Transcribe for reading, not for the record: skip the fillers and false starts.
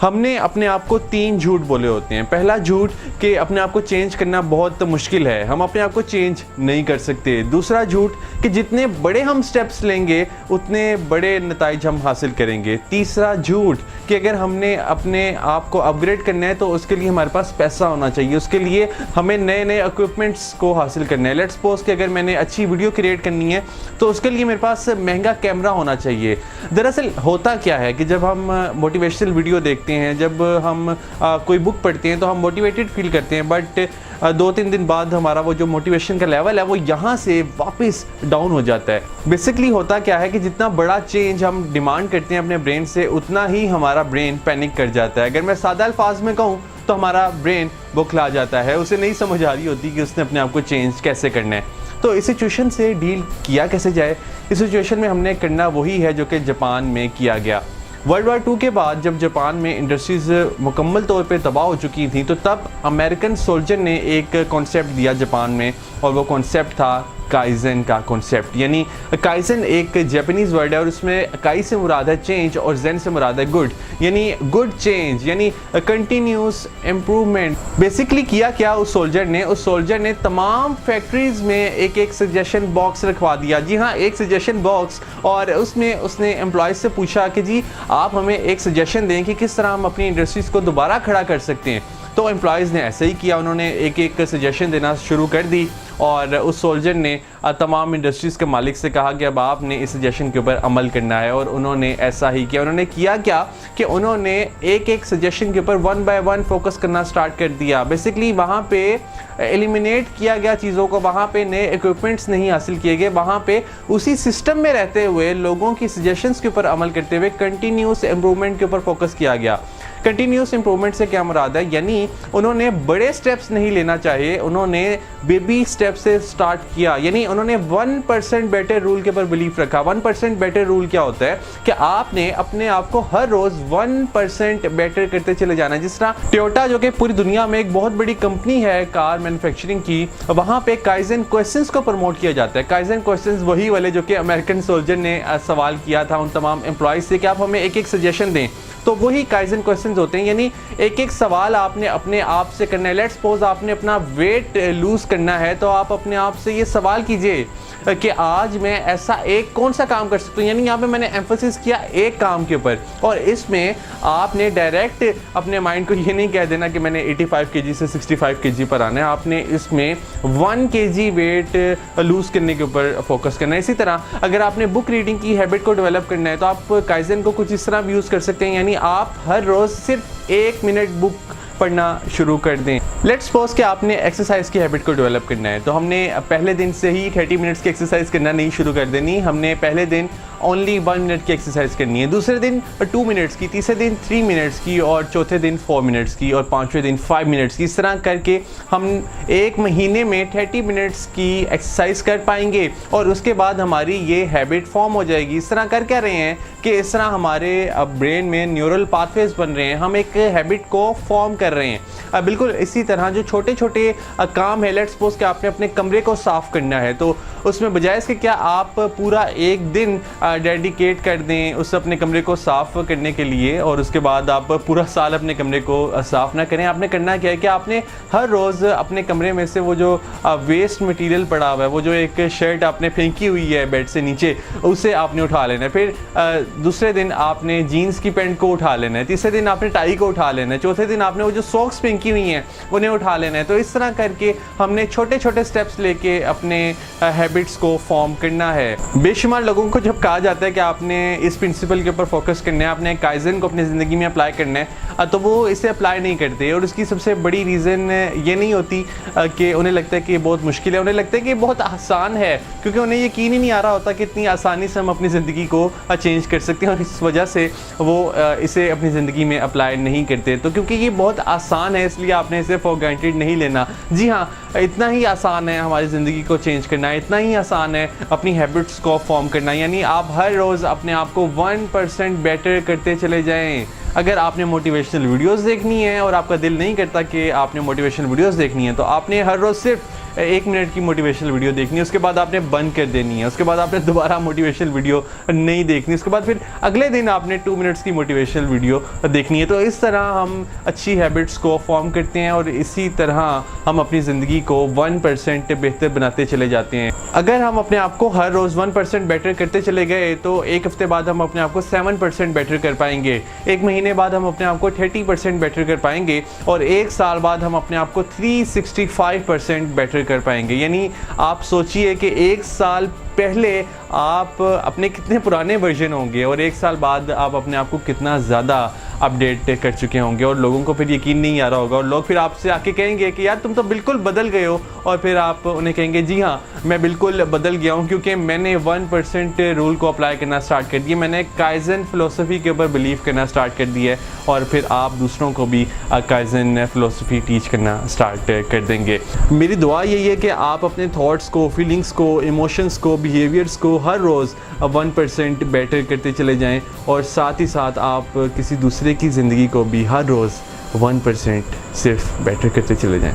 हमने अपने आप को 3 झूठ बोले होते हैं। पहला झूठ कि अपने आप को चेंज करना बहुत मुश्किल है, हम अपने आप को चेंज नहीं कर सकते। दूसरा झूठ कि जितने बड़े हम स्टेप्स लेंगे उतने बड़े नताइज हम हासिल करेंगे। तीसरा झूठ कि अगर हमने अपने आप को अपग्रेड करना है तो उसके लिए हमारे पास पैसा होना चाहिए, उसके लिए हमें नए नए इक्विपमेंट्स को हासिल करना है। लेट्स सपोज कि अगर मैंने अच्छी वीडियो क्रिएट करनी है तो उसके लिए मेरे पास महंगा कैमरा होना चाहिए। दरअसल होता क्या है कि जब हम मोटिवेशनल वीडियो देखते हैं, जब हम कोई बुक पढ़ते हैं तो हम मोटिवेटेड फील करते हैं, बट 2-3 दिन बाद हमारा वो जो मोटिवेशन का लेवल है वो यहाँ से वापस डाउन हो जाता है। बेसिकली होता क्या है कि जितना बड़ा चेंज हम डिमांड करते हैं अपने ब्रेन से, उतना ही हमारा ब्रेन पैनिक कर जाता है। अगर मैं सादा अल्फाज में कहूँ तो हमारा ब्रेन बौखला जाता है, उसे नहीं समझ आ रही होती कि उसने अपने आप को चेंज कैसे करना है। तो इस सिचुएशन से डील किया कैसे जाए? इस सिचुएशन में हमने करना वही है जो कि जापान में किया गया। वर्ल्ड वार 2 के बाद जब जापान में इंडस्ट्रीज़ मुकम्मल तौर पे तबाह हो चुकी थी, तो तब अमेरिकन सोल्जर ने एक कॉन्सेप्ट दिया जापान में, और वो कॉन्सेप्ट था काइजन का कॉन्सेप्ट। यानी काइजन एक जापानीज़ वर्ड है और उसमें काई से मुराद है चेंज और जेन से मुराद है गुड, यानी गुड चेंज, यानी कंटिन्यूस इम्प्रूवमेंट। बेसिकली किया क्या उस सोल्जर ने तमाम फैक्ट्रीज़ में एक एक सजेशन बॉक्स रखवा दिया। जी हाँ, एक सजेशन बॉक्स, और उसमें उसने एम्प्लॉयज़ से पूछा कि जी आप हमें एक सजेशन दें कि किस तरह हम अपनी इंडस्ट्रीज़ को दोबारा खड़ा कर सकते हैं। तो एम्प्लॉयज़ ने ऐसे ही किया, उन्होंने एक एक सजेशन देना शुरू कर दी, और उस सोल्जर ने तमाम इंडस्ट्रीज़ के मालिक से कहा कि अब आपने इस सजेशन के ऊपर अमल करना है, और उन्होंने ऐसा ही किया। उन्होंने किया क्या कि उन्होंने एक एक सजेशन के ऊपर 1 बाय 1 फोकस करना स्टार्ट कर दिया। बेसिकली वहाँ पे एलिमिनेट किया गया चीज़ों को, वहाँ पे नए इक्विपमेंट्स नहीं हासिल किए गए, वहाँ पे उसी सिस्टम में रहते हुए लोगों की सजेशंस के ऊपर अमल करते हुए कंटिन्यूस इम्प्रूवमेंट के ऊपर फोकस किया गया। कंटिन्यूस इम्प्रूवमेंट से क्या मुराद है? यानी उन्होंने बड़े स्टेप्स नहीं लेना चाहिए, उन्होंने बेबी स्टेप से स्टार्ट किया। यानी उन्होंने 1% बेटर रूल के ऊपर बिलीफ रखा। 1% बेटर रूल क्या होता है कि आपने अपने आप को हर रोज 1% बेटर करते चले जाना है। जिस तरह टोयोटा जो कि पूरी दुनिया में एक बहुत बड़ी कंपनी है कार मैन्युफैक्चरिंग की, वहाँ पे काइजन क्वेश्चंस को प्रमोट किया जाता है। काइजन क्वेश्चंस वही वाले जो कि अमेरिकन सोल्जर ने सवाल किया था उन तमाम एम्प्लॉयज़ से कि आप हमें एक एक सजेशन दें, तो वही काइजन क्वेश्चंस होते हैं। यानी एक एक सवाल आपने अपने आप से करना है। लेट्स सपोज आपने अपना वेट लूज करना है, तो आप अपने आप से ये सवाल कीजिए कि आज मैं ऐसा एक कौन सा काम कर सकता हूँ। यानी यहाँ पे मैंने एम्फोसिस किया एक काम के ऊपर, और इसमें आपने डायरेक्ट अपने माइंड को ये नहीं कह देना कि मैंने 85 kg से 65 kg पर आना है। आपने इसमें 1 kg वेट लूज करने के ऊपर फोकस करना है। इसी तरह अगर आपने बुक रीडिंग की हैबिट को डेवलप करना है तो आप काइजन को कुछ इस तरह भी यूज़ कर सकते हैं। यानी आप हर रोज़ सिर्फ 1 मिनट बुक पढ़ना शुरू कर दें। लेट्स सपोज कि आपने एक्सरसाइज की हैबिट को डेवलप करना है, तो हमने पहले दिन से ही 30 मिनट्स की एक्सरसाइज करना नहीं शुरू कर देनी। हमने पहले दिन ओनली 1 मिनट की एक्सरसाइज करनी है, दूसरे दिन 2 मिनट्स की, तीसरे दिन 3 मिनट्स की, और चौथे दिन 4 मिनट्स की, और 5वें दिन 5 मिनट्स की। इस तरह करके हम 1 महीने में 30 मिनट्स की एक्सरसाइज कर पाएंगे, और उसके बाद हमारी ये हैबिट फॉर्म हो जाएगी। इस तरह कर क्या रहे हैं कि इस तरह हमारे ब्रेन में न्यूरल पाथवेज बन रहे हैं, हम एक हैबिट को फॉर्म कर रहे हैं। बिल्कुल इसी तरह जो छोटे छोटे काम है, लेट्स सपोज कि आपने अपने कमरे को साफ़ करना है, तो उसमें बजाय इसके क्या आप पूरा एक दिन डेडिकेट कर दें उस अपने कमरे को साफ़ करने के लिए, और उसके बाद आप पूरा साल अपने कमरे को साफ़ ना करें। आपने करना क्या है कि आपने हर रोज़ अपने कमरे में से वो जो वेस्ट मटेरियल पड़ा हुआ है, वो जो एक शर्ट आपने फेंकी हुई है बेड से नीचे, उसे आपने उठा लेना है। फिर दूसरे दिन आपने जीन्स की पैंट को उठा लेना है, तीसरे दिन आपने टाई को उठा लेना है, चौथे दिन आपने वो जो सॉक्स फेंकी हुई हैं उन्हें उठा लेना है। तो इस तरह करके हमने छोटे छोटे स्टेप्स लेके अपने हैबिट्स को फॉर्म करना है। बेशुमार लोगों को जब कहा जाता है कि आपने इस प्रिंसिपल के ऊपर फोकस करना है, आपने काइजन को अपनी ज़िंदगी में अप्लाई करना है, तो वो इसे अप्लाई नहीं करते। और उसकी सबसे बड़ी रीज़न ये नहीं होती कि उन्हें लगता है कि ये बहुत मुश्किल है, उन्हें लगता है कि ये बहुत आसान है, क्योंकि उन्हें यकीन ही नहीं आ रहा होता कि इतनी आसानी से हम अपनी ज़िंदगी को चेंज कर सकते हैं, और इस वजह से वो इसे अपनी ज़िंदगी में अप्लाई नहीं करते। तो क्योंकि ये बहुत आसान है इसलिए आपने इसे फॉर ग्रांटेड नहीं लेना। जी हाँ, इतना ही आसान है हमारी ज़िंदगी को चेंज करना, इतना ही आसान है अपनी हैबिट्स को फॉर्म करना। यानी आप हर रोज़ अपने आप को 1% बेटर करते चले जाएं। अगर आपने मोटिवेशनल वीडियोस देखनी है और आपका दिल नहीं करता कि आपने मोटिवेशनल वीडियोस देखनी है, तो आपने हर रोज़ सिर्फ 1 मिनट की मोटिवेशनल वीडियो देखनी है, उसके बाद आपने बंद कर देनी है, उसके बाद आपने दोबारा मोटिवेशनल वीडियो नहीं देखनी, उसके बाद फिर अगले दिन आपने 2 मिनट्स की मोटिवेशनल वीडियो देखनी है। तो इस तरह हम अच्छी हैबिट्स को फॉर्म करते हैं और इसी तरह हम अपनी ज़िंदगी को 1% बेहतर बनाते चले जाते हैं। अगर हम अपने आप को हर रोज़ 1% बेटर करते चले गए तो एक हफ्ते बाद हम अपने आप को 7% बेटर कर पाएंगे, 1 महीने बाद हम अपने आप को 30% बेटर कर पाएंगे और 1 साल बाद हम अपने आप को 365% बेटर कर पाएंगे। यानी आप सोचिए कि 1 साल पहले आप अपने कितने पुराने वर्जन होंगे और 1 साल बाद आप अपने आप को कितना ज़्यादा अपडेट कर चुके होंगे और लोगों को फिर यकीन नहीं आ रहा होगा और लोग फिर आपसे आके कहेंगे कि यार तुम तो बिल्कुल बदल गए हो, और फिर आप उन्हें कहेंगे जी हाँ मैं बिल्कुल बदल गया हूँ क्योंकि मैंने 1% रूल को अप्लाई करना स्टार्ट कर दिया, मैंने काइजन फ़िलोसफी के ऊपर बिलीव करना स्टार्ट कर दिया है और फिर आप दूसरों को भी काइजन फ़िलोसफी टीच करना स्टार्ट कर देंगे। मेरी दुआ यही है कि आप अपने थॉट्स को, फीलिंग्स को, इमोशंस को, बिहेवियर्स को हर रोज़ 1% बेटर करते चले जाएं और साथ ही साथ आप किसी दूसरे की ज़िंदगी को भी हर रोज़ 1% सिर्फ बेटर करते चले जाएं।